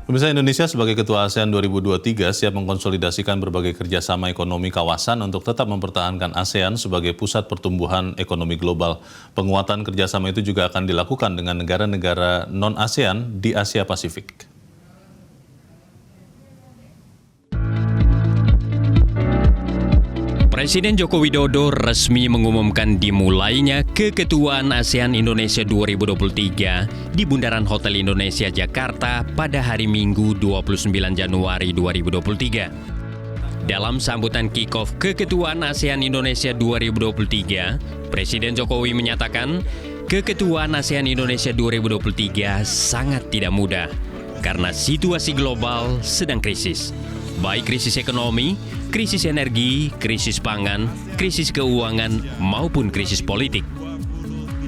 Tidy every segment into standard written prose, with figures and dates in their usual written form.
Pemirsa, Indonesia sebagai Ketua ASEAN 2023 siap mengkonsolidasikan berbagai kerjasama ekonomi kawasan untuk tetap mempertahankan ASEAN sebagai pusat pertumbuhan ekonomi global. Penguatan kerjasama itu juga akan dilakukan dengan negara-negara non-ASEAN di Asia Pasifik. Presiden Joko Widodo resmi mengumumkan dimulainya Keketuaan ASEAN Indonesia 2023 di Bundaran Hotel Indonesia Jakarta pada hari Minggu 29 Januari 2023. Dalam sambutan kick-off Keketuaan ASEAN Indonesia 2023, Presiden Jokowi menyatakan Keketuaan ASEAN Indonesia 2023 sangat tidak mudah karena situasi global sedang krisis. Baik krisis ekonomi, krisis energi, krisis pangan, krisis keuangan, maupun krisis politik.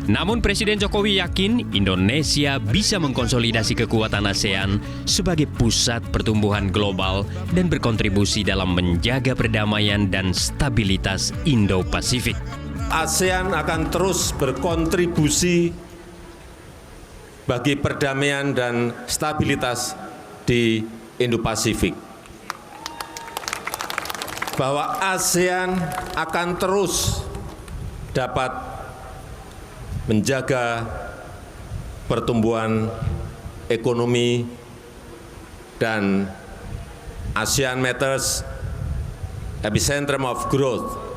Namun Presiden Jokowi yakin Indonesia bisa mengkonsolidasi kekuatan ASEAN sebagai pusat pertumbuhan global dan berkontribusi dalam menjaga perdamaian dan stabilitas Indo-Pasifik. ASEAN akan terus berkontribusi bagi perdamaian dan stabilitas di Indo-Pasifik. Bahwa ASEAN akan terus dapat menjaga pertumbuhan ekonomi dan ASEAN Matters epicentrum of growth.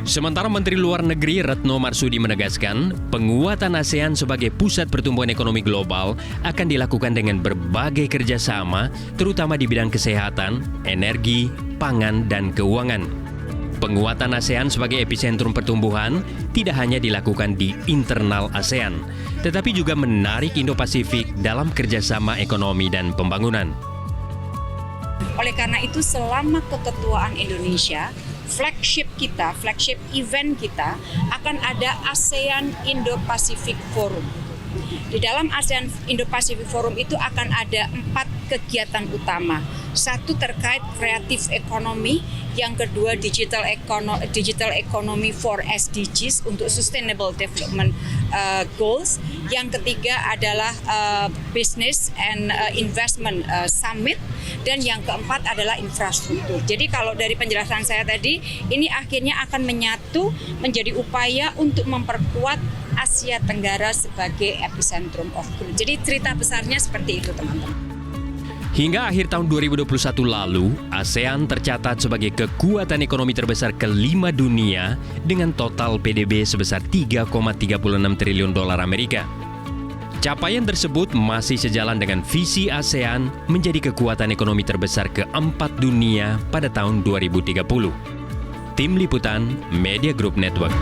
Sementara Menteri Luar Negeri Retno Marsudi menegaskan, penguatan ASEAN sebagai pusat pertumbuhan ekonomi global akan dilakukan dengan berbagai kerjasama, terutama di bidang kesehatan, energi, pangan, dan keuangan. Penguatan ASEAN sebagai epicentrum pertumbuhan tidak hanya dilakukan di internal ASEAN, tetapi juga menarik Indo-Pasifik dalam kerjasama ekonomi dan pembangunan. Oleh karena itu, selama keketuaan Indonesia, flagship event kita akan ada ASEAN Indo-Pacific Forum. Di dalam ASEAN Indo-Pacific Forum itu akan ada 4 kegiatan utama. Satu terkait kreatif ekonomi, yang kedua digital economy for SDGs untuk Sustainable Development Goals, yang ketiga adalah Business and Investment Summit, dan yang keempat adalah infrastruktur. Jadi kalau dari penjelasan saya tadi, ini akhirnya akan menyatu menjadi upaya untuk memperkuat Asia Tenggara sebagai epicentrum of growth. Jadi cerita besarnya seperti itu, teman-teman. Hingga akhir tahun 2021 lalu, ASEAN tercatat sebagai kekuatan ekonomi terbesar kelima dunia dengan total PDB sebesar 3,36 triliun dolar Amerika. Capaian tersebut masih sejalan dengan visi ASEAN menjadi kekuatan ekonomi terbesar keempat dunia pada tahun 2030. Tim Liputan Media Group Network.